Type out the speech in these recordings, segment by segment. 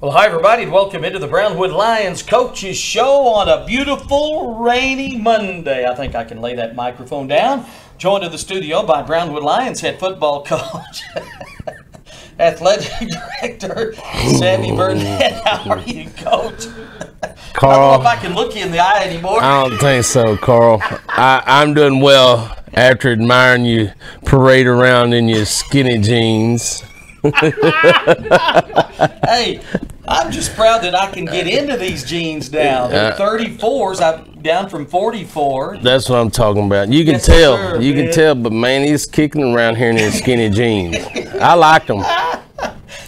Well, hi, everybody, and welcome into the Brownwood Lions Coaches Show on a beautiful, rainy Monday. I think I can lay that microphone down. Joined in the studio by Brownwood Lions head football coach, athletic director, Sammy Burnett. How are you, Coach? Carl, I don't know if I can look you in the eye anymore. I don't think so, Carl. I'm doing well after admiring you parade around in your skinny jeans. Hey, I'm just proud that I can get into these jeans now. They're 34s. I'm down from 44. That's what I'm talking about. You can Yes, tell. sir, You man. can tell, but man, he's kicking around here in his skinny jeans. I like them.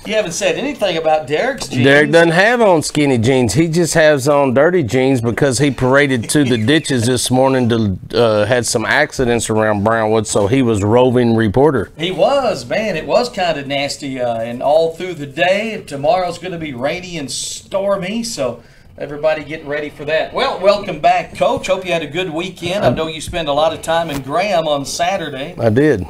You haven't said anything about Derek's jeans. Derek doesn't have on skinny jeans. He just has on dirty jeans because he paraded to the ditches this morning to had some accidents around Brownwood, so he was roving reporter. He was, man. It was kind of nasty, and all through the day. Tomorrow's going to be rainy and stormy, so everybody get ready for that. Well, welcome back, Coach. Hope you had a good weekend. I know you spent a lot of time in Graham on Saturday. I did.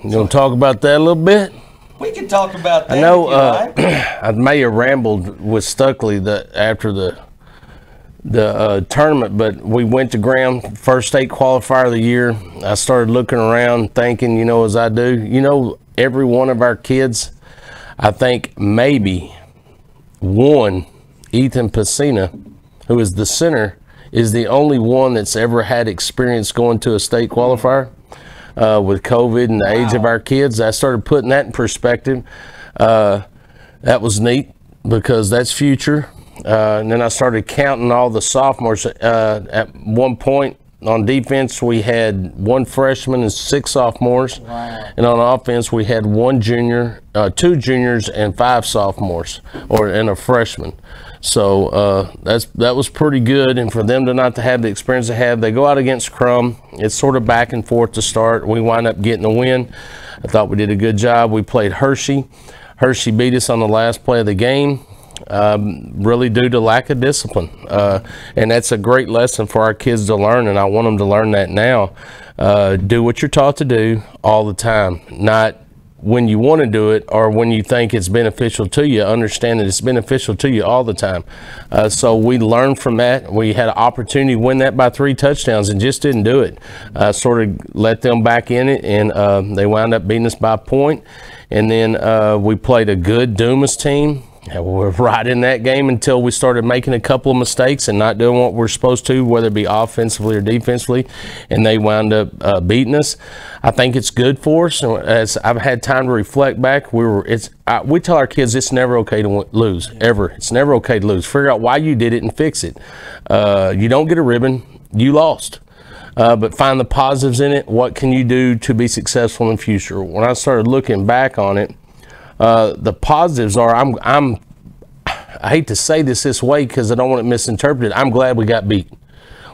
You want to talk about that a little bit? We can talk about that. I know if you like. I may have rambled with Stuckley after the tournament, but we went to Graham, first state qualifier of the year. I started looking around thinking, as I do, every one of our kids, I think maybe one, Ethan Pacina, who is the center, is the only one that's ever had experience going to a state qualifier. With COVID and the age of our kids, I started putting that in perspective. That was neat because that's future. And then I started counting all the sophomores. At one point on defense, we had one freshman and 6 sophomores. Wow. And on offense, we had one junior, 2 juniors, and 5 sophomores, and a freshman. So that was pretty good, and for them to not to have the experience they have, they go out against Crum. It's sort of back and forth to start. We wind up getting a win. I thought we did a good job. We played Hershey. Hershey beat us on the last play of the game, really due to lack of discipline. And that's a great lesson for our kids to learn, and I want them to learn that now. Do what you're taught to do all the time, not when you want to do it or when you think it's beneficial to you. Understand that it's beneficial to you all the time. So we learned from that. We had an opportunity to win that by 3 touchdowns and just didn't do it. Sort of let them back in it, and they wound up beating us by a point. And then we played a good Dumas team. We were right in that game until we started making a couple of mistakes and not doing what we're supposed to, whether it be offensively or defensively, and they wound up beating us. I think it's good for us. As I've had time to reflect back, we tell our kids it's never okay to lose, ever. It's never okay to lose. Figure out why you did it and fix it. You don't get a ribbon. You lost. But find the positives in it. What can you do to be successful in the future? When I started looking back on it, the positives are I hate to say this way because I don't want it misinterpreted. I'm glad we got beat.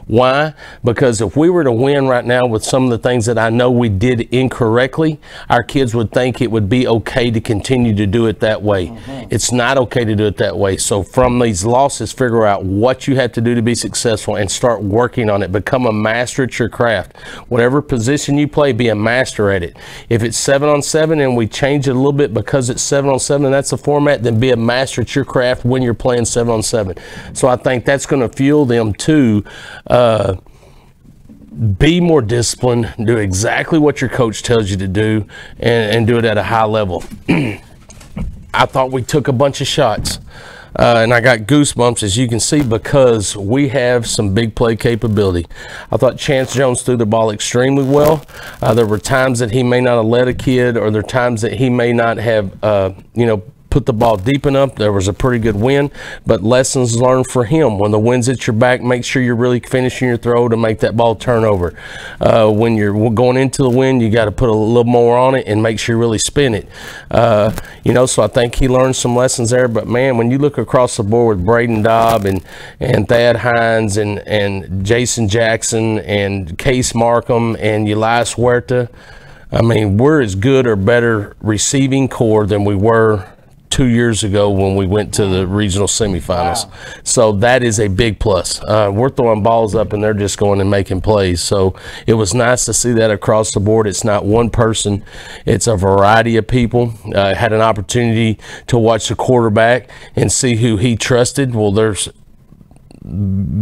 Why? Because if we were to win right now with some of the things that I know we did incorrectly, our kids would think it would be okay to continue to do it that way. It's not okay to do it that way. So from these losses, figure out what you have to do to be successful and start working on it. Become a master at your craft. Whatever position you play, be a master at it. If it's 7-on-7 and we change it a little bit because it's 7-on-7 and that's the format, then be a master at your craft when you're playing 7-on-7. So I think that's going to fuel them to be more disciplined, do exactly what your coach tells you to do, and do it at a high level. I thought we took a bunch of shots, and I got goosebumps, as you can see, because we have some big play capability. I thought Chance Jones threw the ball extremely well. There were times that he may not have led a kid, or there are times that he may not have, put the ball deep enough. There was a pretty good win, but lessons learned for him. When the wind's at your back, make sure you're really finishing your throw to make that ball turn over. When you're going into the wind, you got to put a little more on it and make sure you really spin it. So I think he learned some lessons there. But man, when you look across the board with Braden Dobb and Thad Hines and Jason Jackson and Case Markham and Elias Huerta, I mean, we're as good or better receiving core than we were 2 years ago when we went to the regional semifinals. Wow. So that is a big plus. We're throwing balls up and they're just going and making plays. So it was nice to see that across the board. It's not one person, it's a variety of people. Had an opportunity to watch the quarterback and see who he trusted. Well, there's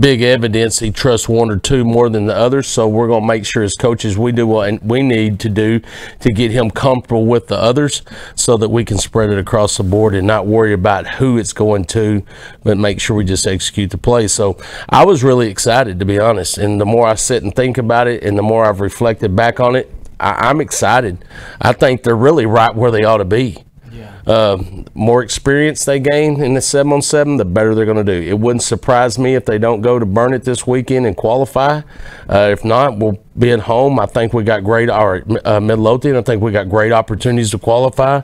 big evidence he trusts one or two more than the others, so we're going to make sure as coaches we do what we need to do to get him comfortable with the others so that we can spread it across the board and not worry about who it's going to, but make sure we just execute the play. So I was really excited, to be honest, and the more I sit and think about it and the more I've reflected back on it, I'm excited. I think they're really right where they ought to be. More experience they gain in the 7-on-7, the better they're going to do. It wouldn't surprise me if they don't go to Burnett this weekend and qualify. If not, we'll be at home. I think we got great, Midlothian, I think we got great opportunities to qualify.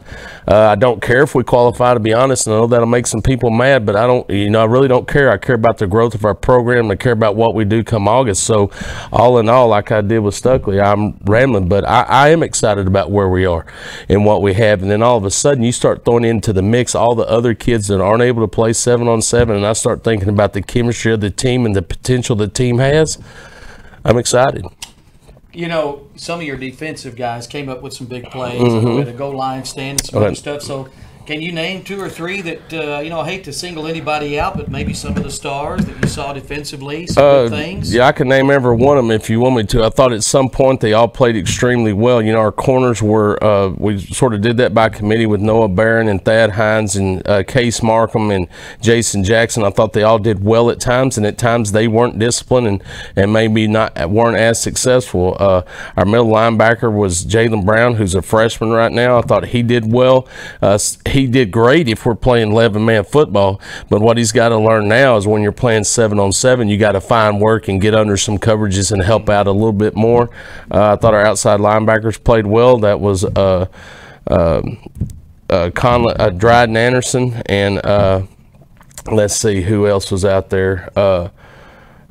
I don't care if we qualify, to be honest. I know that'll make some people mad, but I really don't care. I care about the growth of our program. I care about what we do come August. So all in all, like I did with Stuckley, I'm rambling, but I am excited about where we are and what we have. And then all of a sudden you start throwing into the mix all the other kids that aren't able to play 7-on-7, and I start thinking about the chemistry of the team and the potential the team has. I'm excited. You know, some of your defensive guys came up with some big plays. We had a goal line stand and some other stuff. So can you name 2 or 3 that, I hate to single anybody out, but maybe some of the stars that you saw defensively, some good things? Yeah, I can name every one of them if you want me to. I thought at some point they all played extremely well. You know, our corners were, we sort of did that by committee with Noah Barron and Thad Hines and Case Markham and Jason Jackson. I thought they all did well at times, and at times they weren't disciplined and maybe weren't as successful. Our middle linebacker was Jalen Brown, who's a freshman right now. I thought he did well. He did great if we're playing 11-man football, but what he's got to learn now is when you're playing 7-on-7, you got to find work and get under some coverages and help out a little bit more. I thought our outside linebackers played well. That was Dryden Anderson and let's see who else was out there.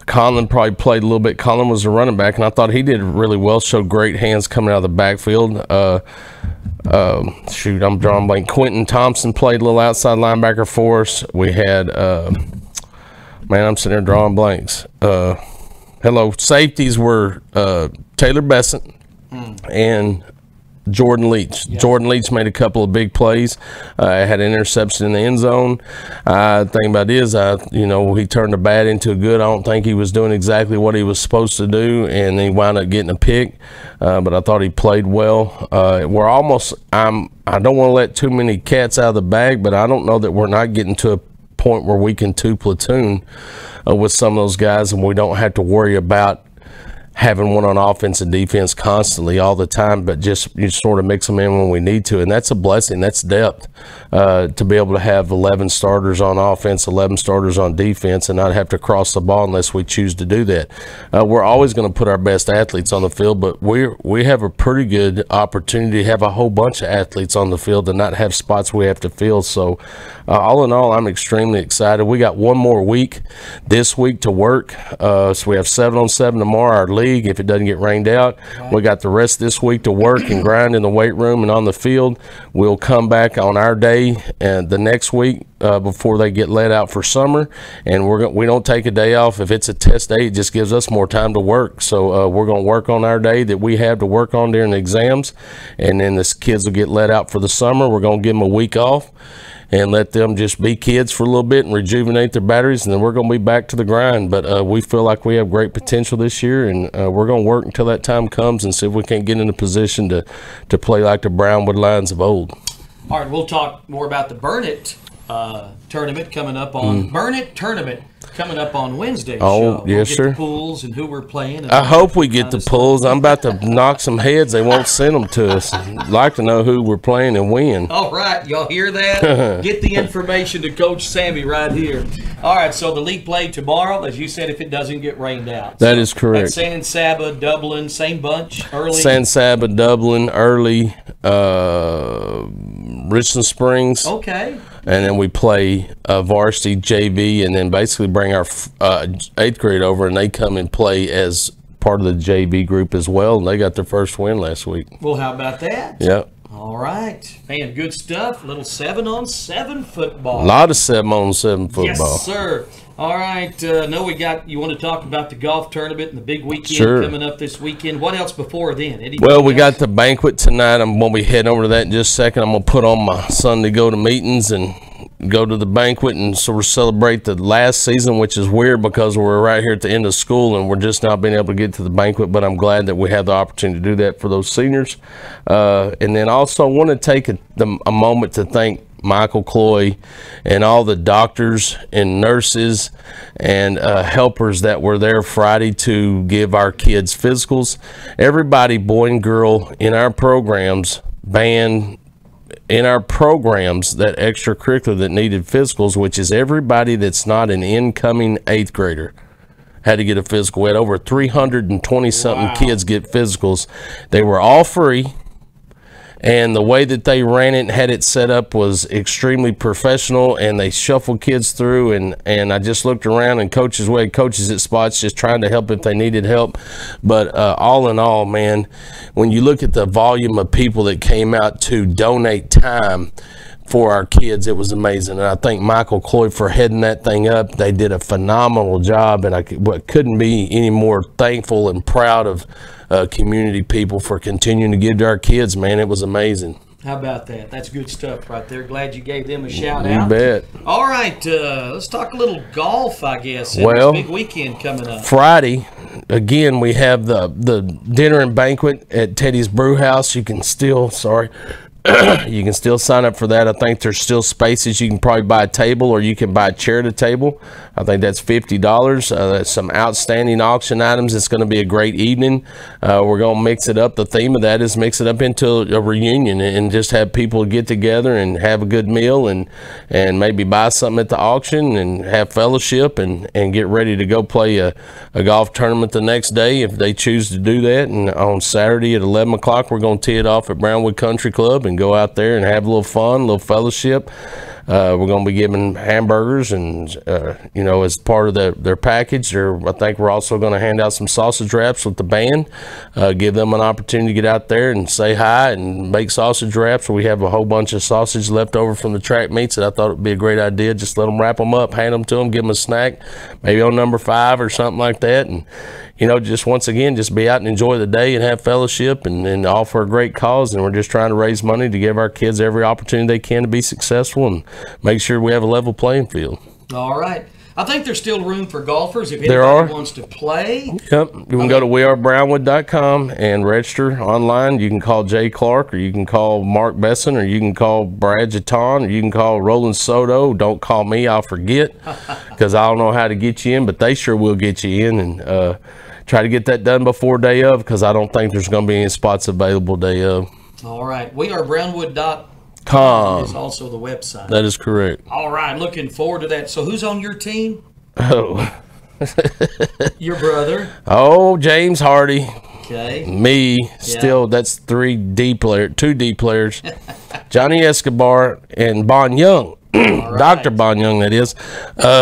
Conlon probably played a little bit. Conlon was a running back, and I thought he did really well, showed great hands coming out of the backfield. I'm drawing blank. Quentin Thompson played a little outside linebacker for us. We had, I'm sitting there drawing blanks. Safeties were Taylor Besant and Jordan Leach. Yeah. Jordan Leach made a couple of big plays. Had an interception in the end zone. The thing about it is, he turned a bad into a good. I don't think he was doing exactly what he was supposed to do, and he wound up getting a pick. But I thought he played well. I don't want to let too many cats out of the bag, but I don't know that we're not getting to a point where we can 2 platoon with some of those guys, and we don't have to worry about having one on offense and defense constantly all the time, but just you sort of mix them in when we need to, and that's a blessing. That's depth to be able to have 11 starters on offense, 11 starters on defense, and not have to cross the ball unless we choose to do that. We're always going to put our best athletes on the field, but we have a pretty good opportunity to have a whole bunch of athletes on the field and not have spots we have to fill. So all in all, I'm extremely excited. We got one more week this week to work. So we have 7-on-7 tomorrow, our league, if it doesn't get rained out. We got the rest this week to work and grind in the weight room and on the field. We'll come back on our day and the next week before they get let out for summer, and we don't take a day off. If it's a test day, it just gives us more time to work. So we're going to work on our day that we have to work on during the exams, and then the kids will get let out for the summer. We're going to give them a week off and let them just be kids for a little bit and rejuvenate their batteries, and then we're going to be back to the grind. But we feel like we have great potential this year, and we're going to work until that time comes and see if we can't get in a position to play like the Brownwood Lions of old. All right, we'll talk more about the Burnett tournament coming up on Wednesday. Oh, yes, sir. The pools and who we're playing. I hope we get the pools. I'm about to knock some heads. They won't send them to us. I'd like to know who we're playing and when. All right, y'all hear that? Get the information to Coach Sammy right here. All right, so the league play tomorrow, as you said, if it doesn't get rained out. That is correct. At San Saba, Dublin, same bunch, early. San Saba, Dublin, early, Richland Springs. Okay. And then we play varsity JV, and then basically bring our 8th grade over, and they come and play as part of the JV group as well. And they got their first win last week. Well, how about that? Yep. All right. Man, good stuff. Little 7-on-7 football. A lot of 7-on-7 football. Yes, sir. All right. No, you want to talk about the golf tournament and the big weekend Sure. coming up this weekend. What else before then? Well, we got the banquet tonight. I'm going to be heading over to that in just a second. I'm going to put on my son to go to meetings and go to the banquet and sort of celebrate the last season, which is weird because we're right here at the end of school and we're just now being able to get to the banquet, but I'm glad that we have the opportunity to do that for those seniors. And then also want to take a moment to thank Michael Cloy and all the doctors and nurses and helpers that were there Friday to give our kids physicals. Everybody, boy and girl, in our programs, band, in our programs, that extracurricular that needed physicals, which is everybody that's not an incoming 8th grader, had to get a physical. We had over 320-something kids get physicals. They were all free. And the way that they ran it and had it set up was extremely professional, and they shuffled kids through, and I just looked around, and coaches at spots just trying to help if they needed help. But all in all, man, when you look at the volume of people that came out to donate time for our kids, it was amazing. And I thank Michael Cloy for heading that thing up. They did a phenomenal job, and I couldn't be any more thankful and proud of community people for continuing to give to our kids, man. It was amazing. How about that? That's good stuff right there. Glad you gave them a shout out. You bet. All right, let's talk a little golf, I guess. Well, this big weekend coming up. Friday, again, we have the dinner and banquet at Teddy's Brew House. You can still, you can still sign up for that. I think there's still spaces. You can probably buy a table or you can buy a chair at a table. I think that's $50. That's some outstanding auction items. It's going to be a great evening. We're going to mix it up. The theme of that is mix it up into a reunion and just have people get together and have a good meal and maybe buy something at the auction and have fellowship and get ready to go play a golf tournament the next day if they choose to do that. And on Saturday at 11 o'clock, we're going to tee it off at Brownwood Country Club and go out there and have a little fun, a little fellowship. We're going to be giving hamburgers and, as part of their package. I think we're also going to hand out some sausage wraps with the band, give them an opportunity to get out there and say hi and make sausage wraps. We have a whole bunch of sausage left over from the track meets that I thought it would be a great idea. Just let them wrap them up, hand them to them, give them a snack, maybe on number 5 or something like that. And, just once again, just be out and enjoy the day and have fellowship and all for a great cause. And we're just trying to raise money to give our kids every opportunity they can to be successful and make sure we have a level playing field. All right. I think there's still room for golfers if anybody wants to play. Yep. You can go to wearebrownwood.com and register online. You can call Jay Clark, or you can call Mark Besson, or you can call Brad Jaton, or you can call Roland Soto. Don't call me. I'll forget because I don't know how to get you in, but they sure will get you in. And try to get that done before day of because I don't think there's going to be any spots available day of. All right. wearebrownwood.com is also the website. That is correct. All right. Looking forward to that. So who's on your team? Oh. Your brother. Oh, James Hardy. Okay. Me. Still, that's 2 D players. Johnny Escobar and Bon Young. Right. Dr. Bon Young, that is,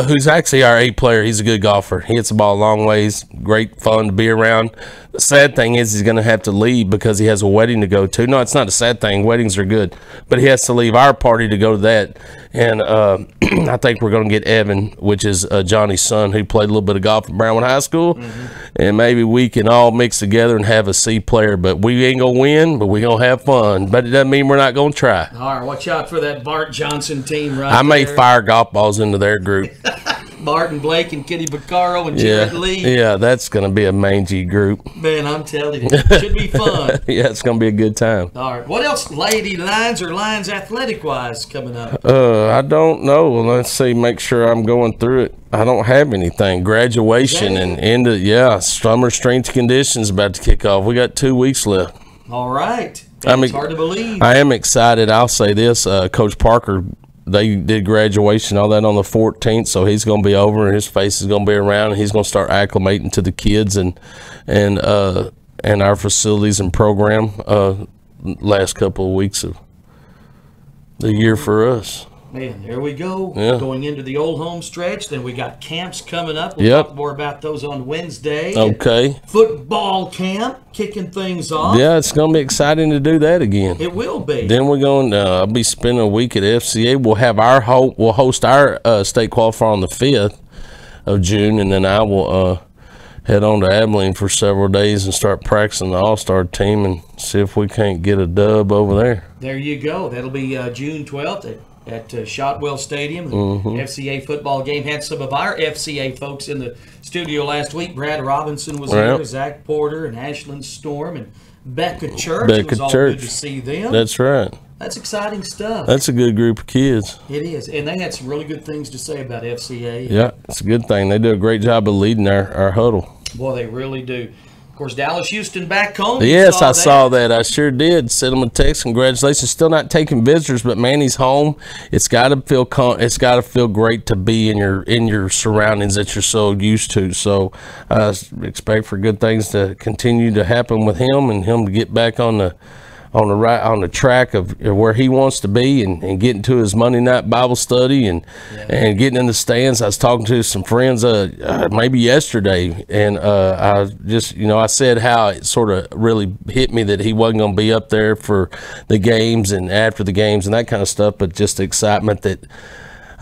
who's actually our 8th player. He's a good golfer. He hits the ball a long ways. Great fun to be around. The sad thing is he's going to have to leave because he has a wedding to go to. No, it's not a sad thing. Weddings are good. But he has to leave our party to go to that. And I think we're going to get Evan, which is Johnny's son, who played a little bit of golf at Brownwood High School. Mm-hmm. And maybe we can all mix together and have a C player. But we ain't going to win, but we're going to have fun. But it doesn't mean we're not going to try. All right, watch out for that Bart Johnson team right I may fire golf balls into their group. Martin Blake and Kenny Vaccaro and Jared Lee. Yeah, that's going to be a mangy group. Man, I'm telling you, it should be fun. Yeah, it's going to be a good time. All right. What else, Lady Lions or Lions athletic-wise, coming up? I don't know. Let's see. Make sure I'm going through it. I don't have anything. Graduation and summer strength conditions about to kick off. We got 2 weeks left. All right. It's hard to believe. I am excited. I'll say this. Coach Parker, they did graduation, all that on the 14th, so he's going to be over and his face is going to be around and he's going to start acclimating to the kids and our facilities and program last couple of weeks of the year for us. Man, there we go. Yeah. Going into the old home stretch. Then we got camps coming up. We'll Yep. talk more about those on Wednesday. Okay. Football camp kicking things off. Yeah, it's going to be exciting to do that again. It will be. Then we're going. I'll be spending a week at FCA. We'll have we'll host our state qualifier on the 5th of June, and then I will head on to Abilene for several days and start practicing the All-Star team and see if we can't get a dub over there. There you go. That'll be June 12th at Shotwell Stadium. The FCA football game. Had some of our FCA folks in the studio last week. Brad Robinson was here, Zach Porter and Ashland Storm and Becca Church. It was all good to see them. That's right. That's exciting stuff. That's a good group of kids. It is. And they had some really good things to say about FCA. Yeah, it's a good thing. They do a great job of leading our huddle. Boy, they really do. Of course, Dallas Houston back home. Yes, I saw that. I sure did. Sent him a text. Congratulations. Still not taking visitors, but man, he's home. It's got to feel great to be in your surroundings that you're so used to. So I expect for good things to continue to happen with him and him to get back on the track of where he wants to be and getting to his Monday night Bible study and getting in the stands. I was talking to some friends maybe yesterday, and I just I said how it sort of really hit me that he wasn't going to be up there for the games and after the games and that kind of stuff, but just the excitement that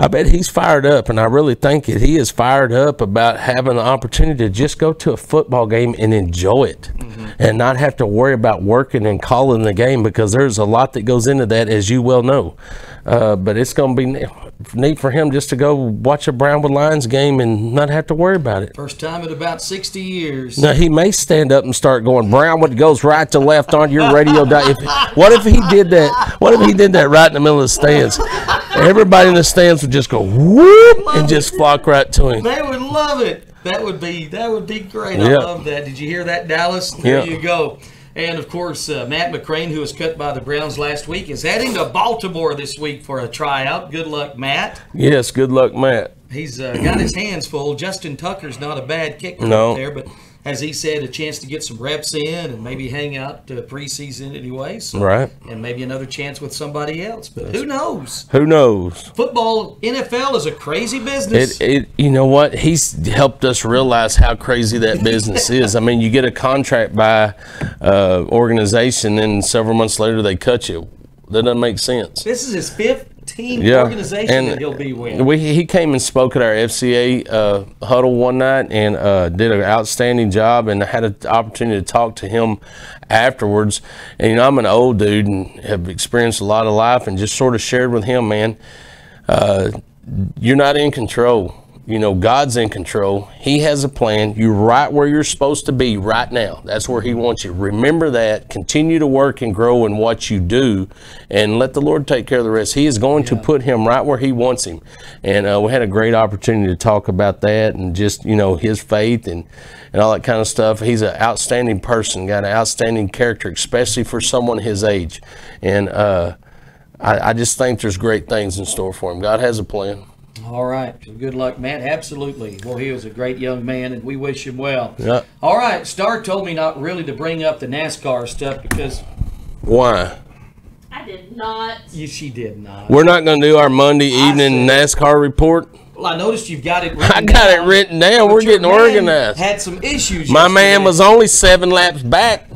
I bet he's fired up, and I really think that he is fired up about having the opportunity to just go to a football game and enjoy it and not have to worry about working and calling the game, because there's a lot that goes into that, as you well know. But it's going to be neat for him just to go watch a Brownwood Lions game and not have to worry about it. First time in about 60 years. Now, he may stand up and start going, Brownwood goes right to left on your radio. What if he did that? What if he did that right in the middle of the stands? Everybody in the stands would just go whoop and just flock right to him. They would love it. That would be great. I love that. Did you hear that, Dallas? There you go. And, of course, Matt McCrane, who was cut by the Browns last week, is heading to Baltimore this week for a tryout. Good luck, Matt. Yes, good luck, Matt. He's got his hands full. Justin Tucker's not a bad kicker up there, but as he said, a chance to get some reps in and maybe hang out preseason anyway. So, right. And maybe another chance with somebody else. But who knows? Who knows? Football, NFL is a crazy business. You know what? He's helped us realize how crazy that business is. I mean, you get a contract by organization, and several months later they cut you. That doesn't make sense. This is his fifth team organization that he'll be with. He came and spoke at our FCA huddle one night and did an outstanding job, and I had an opportunity to talk to him afterwards. And I'm an old dude and have experienced a lot of life, and just sort of shared with him, man, you're not in control. God's in control. He has a plan. You're right where you're supposed to be right now. That's where he wants you. Remember that. Continue to work and grow in what you do, and let the Lord take care of the rest. He is going to put him right where he wants him. And we had a great opportunity to talk about that and just, his faith and all that kind of stuff. He's an outstanding person, got an outstanding character, especially for someone his age. And I just think there's great things in store for him. God has a plan. All right. So good luck, Matt. Absolutely. Well, he was a great young man, and we wish him well. Yeah. All right. Star told me not really to bring up the NASCAR stuff because... Why? I did not. She did not. We're not going to do our Monday evening NASCAR report? Well, I noticed you've got it written I got it written down. We're getting organized. Had some issues. My man was only 7 laps back.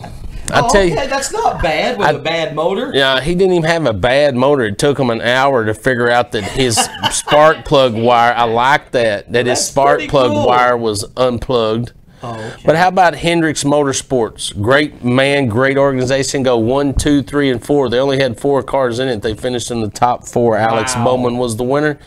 I tell you, that's not bad with a bad motor. Yeah, he didn't even have a bad motor. It took him an hour to figure out that his spark plug wire, I like that his spark plug wire was unplugged. Oh, okay. But how about Hendricks Motorsports? Great man, great organization. Go 1, 2, 3, and 4. They only had 4 cars in it. They finished in the top 4. Alex Bowman was the winner.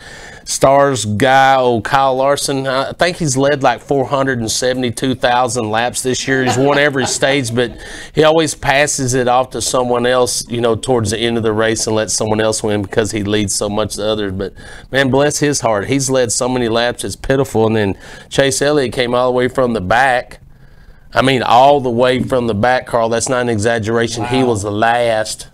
Stars guy, Kyle Larson, I think he's led like 472,000 laps this year. He's won every stage, but he always passes it off to someone else, towards the end of the race and lets someone else win because he leads so much the others. But, man, bless his heart. He's led so many laps, it's pitiful. And then Chase Elliott came all the way from the back. I mean, all the way from the back, Carl. That's not an exaggeration. Wow. He was the last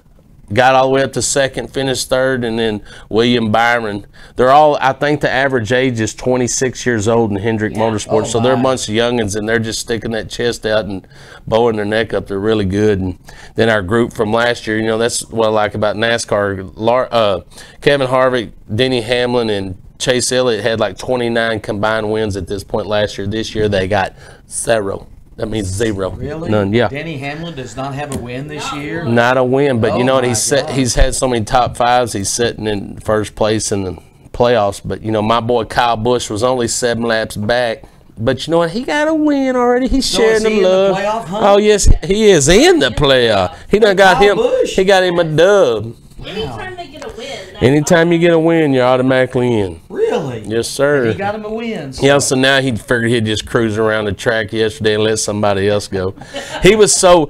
got all the way up to second, finished third, and then William Byron. They're all, I think the average age is 26 years old in Hendrick Motorsports. So they're a bunch of youngins, and they're just sticking that chest out and bowing their neck up. They're really good. And then our group from last year, you know, that's what I like about NASCAR. Kevin Harvick, Denny Hamlin, and Chase Elliott had like 29 combined wins at this point last year. This year they got 0. That means 0. Really? None. Yeah. Denny Hamlin does not have a win this year. Not a win, but you know what? God. He's had so many top fives. He's sitting in first place in the playoffs. But you know, my boy Kyle Busch was only 7 laps back. But you know what? He got a win already. He's sharing the love. In the playoff hunt? Oh yes, he is in the playoff. He done got him. Busch. He got him a dub. Anytime they get a win. Anytime you get a win, you're automatically in. Really? Yes, sir. He got him a win. So. Yeah, so now he figured he'd just cruise around the track yesterday and let somebody else go. He was so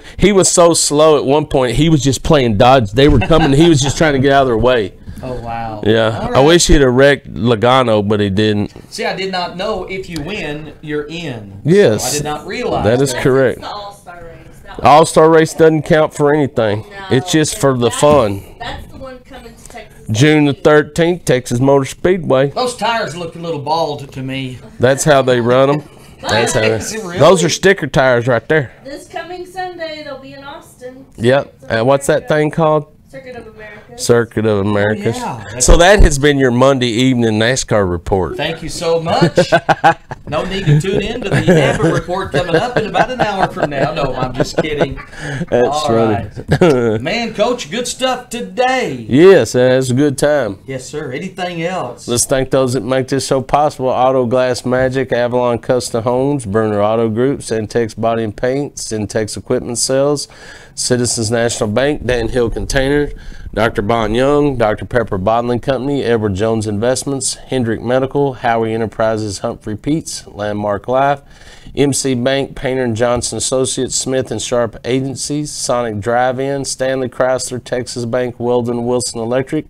slow at one point. He was just playing dodge. They were coming. He was just trying to get out of their way. Oh wow. Yeah, All right. I wish he'd have wrecked Logano, but he didn't. See, I did not know if you win, you're in. Yes, So I did not realize that is That's correct. the All-Star race. That one. All-Star race doesn't count for anything. No, It's just for the fun. That's the one coming to Texas. June the 13th, Texas Motor Speedway. Those tires look a little bald to me. That's how they run them. That's how. Is it really? Those are sticker tires right there. This coming Sunday, they'll be in Austin. Yep. And what's that thing called? Circuit of America. Circuit of America. Yeah. So that has been your Monday evening NASCAR report. Thank you so much. No need to tune in to the ABBA report coming up in about an hour from now. No, I'm just kidding. That's All funny. right. Man, Coach, good stuff today. Yes, that's a good time. Yes, sir. Anything else? Let's thank those that make this show possible. Auto Glass Magic, Avalon Custom Homes, Burner Auto Group, Centex Body and Paint, Centex Equipment Sales, Citizens National Bank, Dan Hill Container, Dr. Bon Young, Dr. Pepper Bottling Company, Edward Jones Investments, Hendrick Medical, Howie Enterprises, Humphrey Peets, Landmark Life, MC Bank, Painter & Johnson Associates, Smith & Sharp Agencies, Sonic Drive-In, Stanley Chrysler, Texas Bank, Weldon Wilson Electric,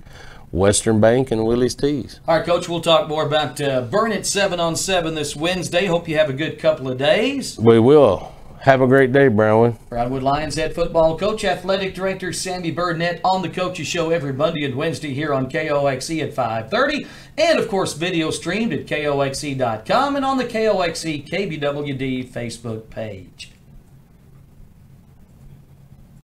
Western Bank, and Willie's Tees. All right, Coach, we'll talk more about Burn It 7-on-7 this Wednesday. Hope you have a good couple of days. We will. Have a great day, Brownwood. Brownwood Lions head football coach, athletic director Sammy Burnett on the Coaches Show every Monday and Wednesday here on KOXE at 5:30. And, of course, video streamed at KOXE.com and on the KOXE KBWD Facebook page.